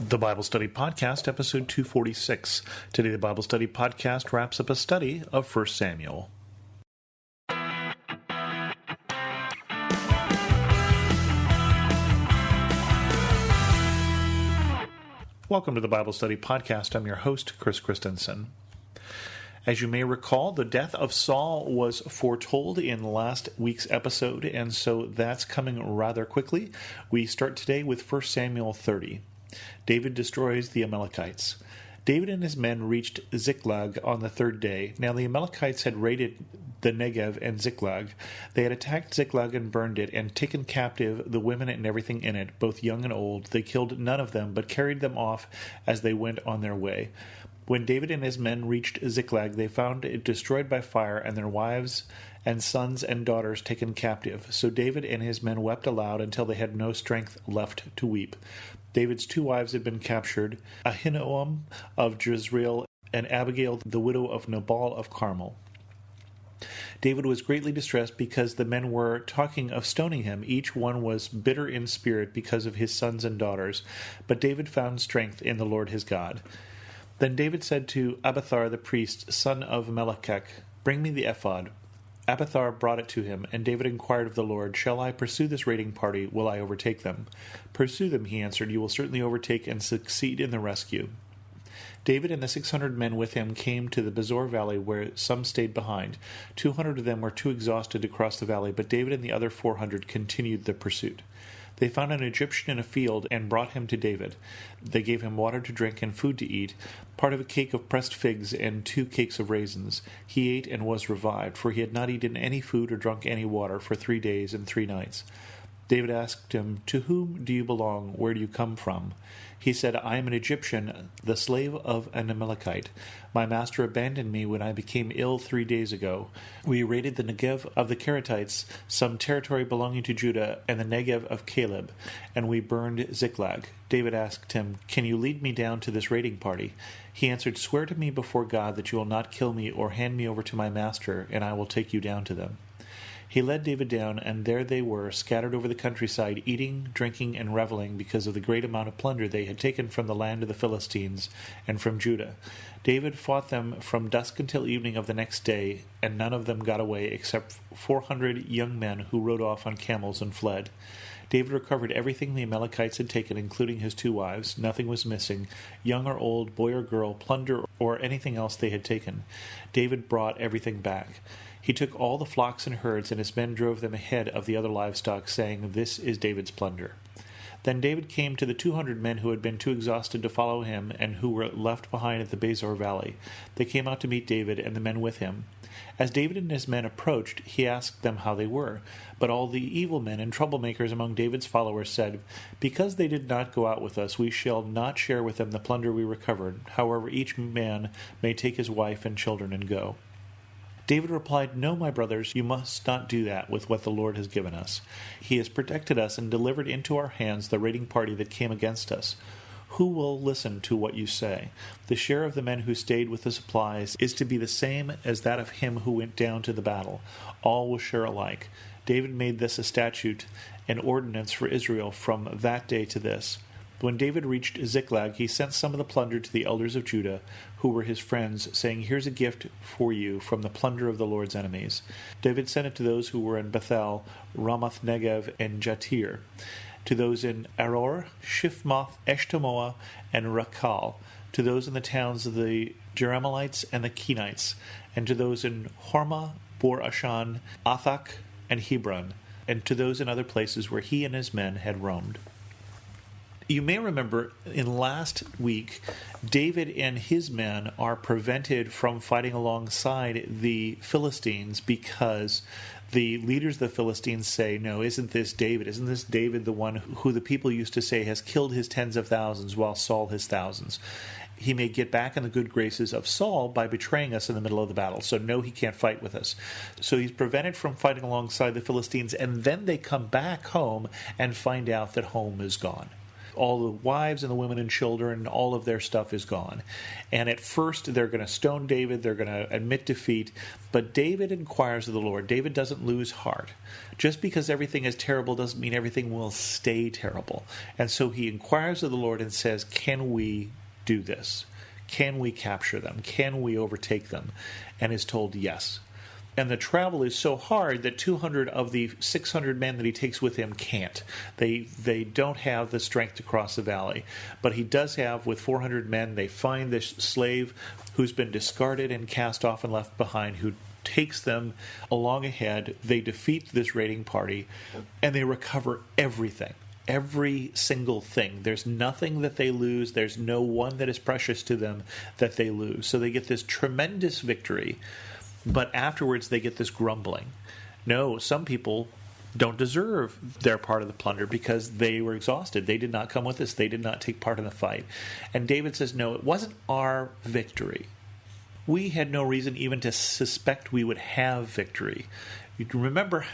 The Bible Study Podcast, episode 246. Today, the Bible Study Podcast wraps up a study of 1 Samuel. Welcome to the Bible Study Podcast. I'm your host, Chris Christensen. As you may recall, the death of Saul was foretold in last week's episode, and so that's coming rather quickly. We start today with 1 Samuel 30. David destroys the Amalekites. David and his men reached Ziklag on the third day. Now the Amalekites had raided the Negev and Ziklag. They had attacked Ziklag and burned it, and taken captive the women and everything in it, both young and old. They killed none of them, but carried them off as they went on their way. When David and his men reached Ziklag, they found it destroyed by fire, and their wives and sons and daughters taken captive. So David and his men wept aloud until they had no strength left to weep. David's two wives had been captured, Ahinoam of Jezreel and Abigail, the widow of Nabal of Carmel. David was greatly distressed because the men were talking of stoning him. Each one was bitter in spirit because of his sons and daughters. But David found strength in the Lord his God. Then David said to Abiathar the priest, son of Melchizedek, "Bring me the ephod." Abiathar brought it to him, and David inquired of the Lord, "Shall I pursue this raiding party? Will I overtake them?" "Pursue them," he answered. "You will certainly overtake and succeed in the rescue." David and the 600 men with him came to the Besor valley, where some stayed behind. 200 of them were too exhausted to cross the valley, but David and the other 400 continued the pursuit. They found an Egyptian in a field and brought him to David. They gave him water to drink and food to eat, part of a cake of pressed figs and 2 cakes of raisins. He ate and was revived, for he had not eaten any food or drunk any water for 3 days and 3 nights. David asked him, "To whom do you belong? Where do you come from?" He said, "I am an Egyptian, the slave of an Amalekite. My master abandoned me when I became ill 3 days ago. We raided the Negev of the Keretites, some territory belonging to Judah, and the Negev of Caleb, and we burned Ziklag." David asked him, "Can you lead me down to this raiding party?" He answered, "Swear to me before God that you will not kill me or hand me over to my master, and I will take you down to them." He led David down, and there they were, scattered over the countryside, eating, drinking, and reveling because of the great amount of plunder they had taken from the land of the Philistines and from Judah. David fought them from dusk until evening of the next day, and none of them got away except 400 young men who rode off on camels and fled. David recovered everything the Amalekites had taken, including his 2 wives. Nothing was missing, young or old, boy or girl, plunder, or anything else they had taken. David brought everything back. He took all the flocks and herds, and his men drove them ahead of the other livestock, saying, "This is David's plunder." Then David came to the 200 men who had been too exhausted to follow him and who were left behind at the Besor valley. They came out to meet David and the men with him. As David and his men approached, he asked them how they were. But all the evil men and troublemakers among David's followers said, "Because they did not go out with us, we shall not share with them the plunder we recovered. However, each man may take his wife and children and go." David replied, "No, my brothers, you must not do that with what the Lord has given us. He has protected us and delivered into our hands the raiding party that came against us. Who will listen to what you say? The share of the men who stayed with the supplies is to be the same as that of him who went down to the battle. All will share alike." David made this a statute, an ordinance for Israel from that day to this. When David reached Ziklag, he sent some of the plunder to the elders of Judah, who were his friends, saying, "Here's a gift for you from the plunder of the Lord's enemies." David sent it to those who were in Bethel, Ramoth Negev, and Jatir, to those in Aror, Shifmoth, Eshtemoa, and Rakal, to those in the towns of the Jerahmeelites and the Kenites, and to those in Hormah, Bor-Ashan, Athak, and Hebron, and to those in other places where he and his men had roamed. You may remember in last week, David and his men are prevented from fighting alongside the Philistines because the leaders of the Philistines say, "No, isn't this David? Isn't this David the one who the people used to say has killed his tens of thousands while Saul his thousands? He may get back in the good graces of Saul by betraying us in the middle of the battle. So no, he can't fight with us." So he's prevented from fighting alongside the Philistines, and then they come back home and find out that home is gone. All the wives and the women and children, all of their stuff is gone. And at first, they're going to stone David. They're going to admit defeat. But David inquires of the Lord. David doesn't lose heart. Just because everything is terrible doesn't mean everything will stay terrible. And so he inquires of the Lord and says, can we do this? Can we capture them? Can we overtake them? And is told yes. And the travel is so hard that 200 of the 600 men that he takes with him can't. They don't have the strength to cross the valley. But he does have, with 400 men, they find this slave who's been discarded and cast off and left behind, who takes them along ahead. They defeat this raiding party, and they recover everything. Every single thing. There's nothing that they lose. There's no one that is precious to them that they lose. So they get this tremendous victory. But afterwards, they get this grumbling. No, some people don't deserve their part of the plunder because they were exhausted. They did not come with us. They did not take part in the fight. And David says, no, it wasn't our victory. We had no reason even to suspect we would have victory. You remember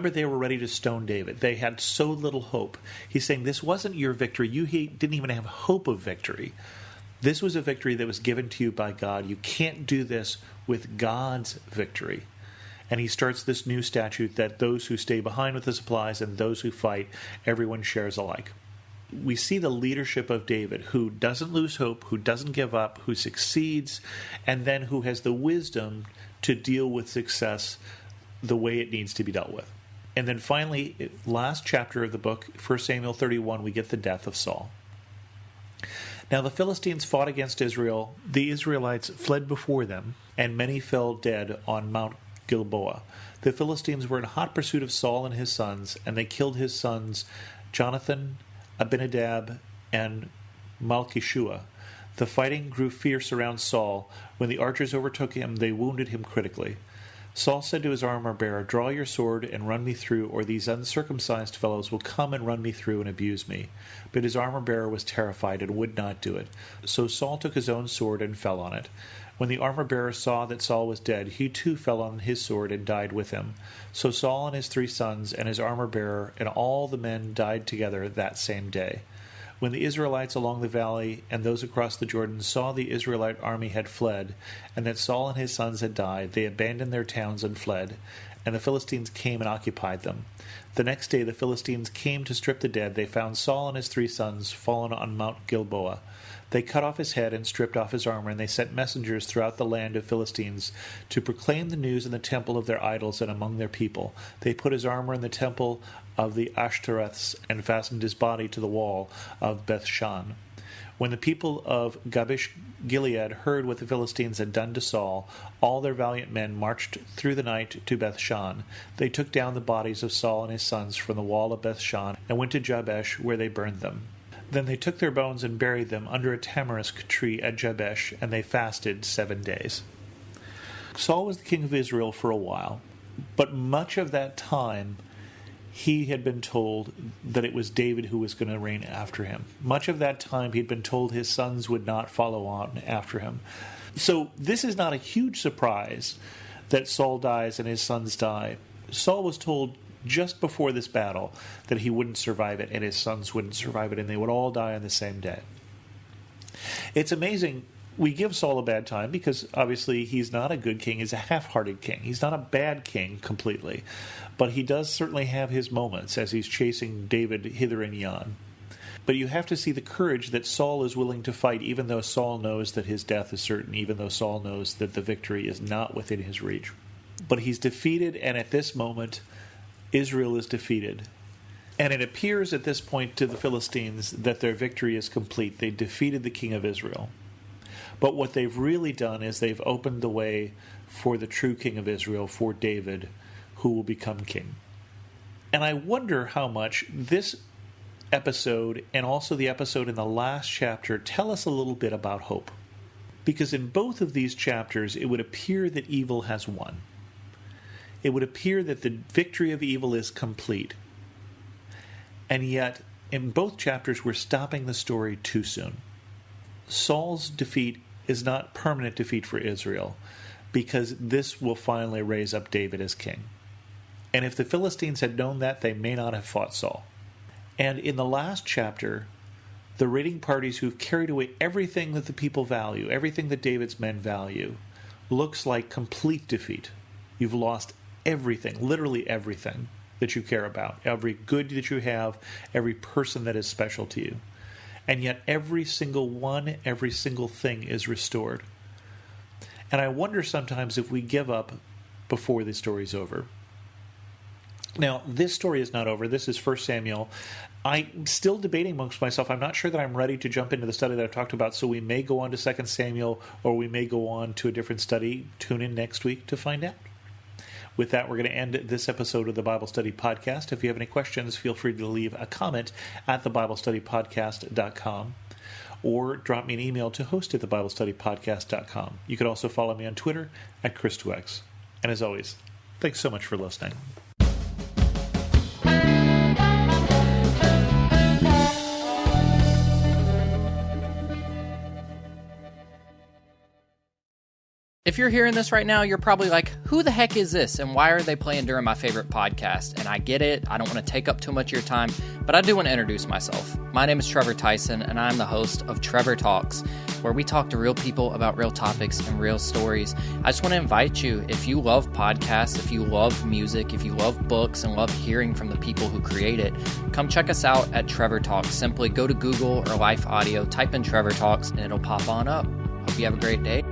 they were ready to stone David. They had so little hope. He's saying, this wasn't your victory. You didn't even have hope of victory. This was a victory that was given to you by God. You can't do this with God's victory. And he starts this new statute that those who stay behind with the supplies and those who fight, everyone shares alike. We see the leadership of David, who doesn't lose hope, who doesn't give up, who succeeds, and then who has the wisdom to deal with success the way it needs to be dealt with. And then finally, last chapter of the book, 1 Samuel 31, we get the death of Saul. Now the Philistines fought against Israel. The Israelites fled before them, and many fell dead on Mount Gilboa. The Philistines were in hot pursuit of Saul and his sons, and they killed his sons Jonathan, Abinadab, and Malchishua. The fighting grew fierce around Saul. When the archers overtook him, they wounded him critically. Saul said to his armor-bearer, draw your sword and run me through, or these uncircumcised fellows will come and run me through and abuse me. But his armor-bearer was terrified and would not do it. So Saul took his own sword and fell on it. When the armor-bearer saw that Saul was dead, he too fell on his sword and died with him. So Saul and his 3 sons and his armor-bearer and all the men died together that same day. When the Israelites along the valley and those across the Jordan saw the Israelite army had fled, and that Saul and his sons had died, they abandoned their towns and fled, and the Philistines came and occupied them. The next day the Philistines came to strip the dead. They found Saul and his 3 sons fallen on Mount Gilboa. They cut off his head and stripped off his armor, and they sent messengers throughout the land of Philistines to proclaim the news in the temple of their idols and among their people. They put his armor in the temple of the Ashtoreths and fastened his body to the wall of Bethshan. When the people of Jabesh Gilead heard what the Philistines had done to Saul, all their valiant men marched through the night to Bethshan. They took down the bodies of Saul and his sons from the wall of Bethshan and went to Jabesh, where they burned them. Then they took their bones and buried them under a tamarisk tree at Jabesh, and they fasted 7 days. Saul was the king of Israel for a while, but much of that time he had been told that it was David who was going to reign after him. Much of that time he'd been told his sons would not follow on after him. So this is not a huge surprise that Saul dies and his sons die. Saul was told just before this battle that he wouldn't survive it and his sons wouldn't survive it, and they would all die on the same day. It's amazing. We give Saul a bad time because obviously he's not a good king. He's a half-hearted king. He's not a bad king completely. But he does certainly have his moments as he's chasing David hither and yon. But you have to see the courage that Saul is willing to fight, even though Saul knows that his death is certain, even though Saul knows that the victory is not within his reach. But he's defeated, and at this moment, Israel is defeated. And it appears at this point to the Philistines that their victory is complete. They defeated the king of Israel. But what they've really done is they've opened the way for the true king of Israel, for David, who will become king. And I wonder how much this episode and also the episode in the last chapter tell us a little bit about hope. Because in both of these chapters, it would appear that evil has won. It would appear that the victory of evil is complete. And yet, in both chapters, we're stopping the story too soon. Saul's defeat is not permanent defeat for Israel, because this will finally raise up David as king. And if the Philistines had known that, they may not have fought Saul. And in the last chapter, the raiding parties who've carried away everything that the people value, everything that David's men value, looks like complete defeat. You've lost everything, literally everything that you care about, every good that you have, every person that is special to you. And yet every single one, every single thing is restored. And I wonder sometimes if we give up before the story's over. Now, this story is not over. This is 1 Samuel. I'm still debating amongst myself. I'm not sure that I'm ready to jump into the study that I've talked about, so we may go on to 2 Samuel, or we may go on to a different study. Tune in next week to find out. With that, we're going to end this episode of the Bible Study Podcast. If you have any questions, feel free to leave a comment at thebiblestudypodcast.com or drop me an email to host@thebiblestudypodcast.com. You could also follow me on Twitter at Chris2X. And as always, thanks so much for listening. If you're hearing this right now, you're probably like, who the heck is this? And why are they playing during my favorite podcast? And I get it. I don't want to take up too much of your time, but I do want to introduce myself. My name is Trevor Tyson, and I'm the host of Trevor Talks, where we talk to real people about real topics and real stories. I just want to invite you, if you love podcasts, if you love music, if you love books and love hearing from the people who create it, come check us out at Trevor Talks. Simply go to Google or Life Audio, type in Trevor Talks, and it'll pop on up. Hope you have a great day.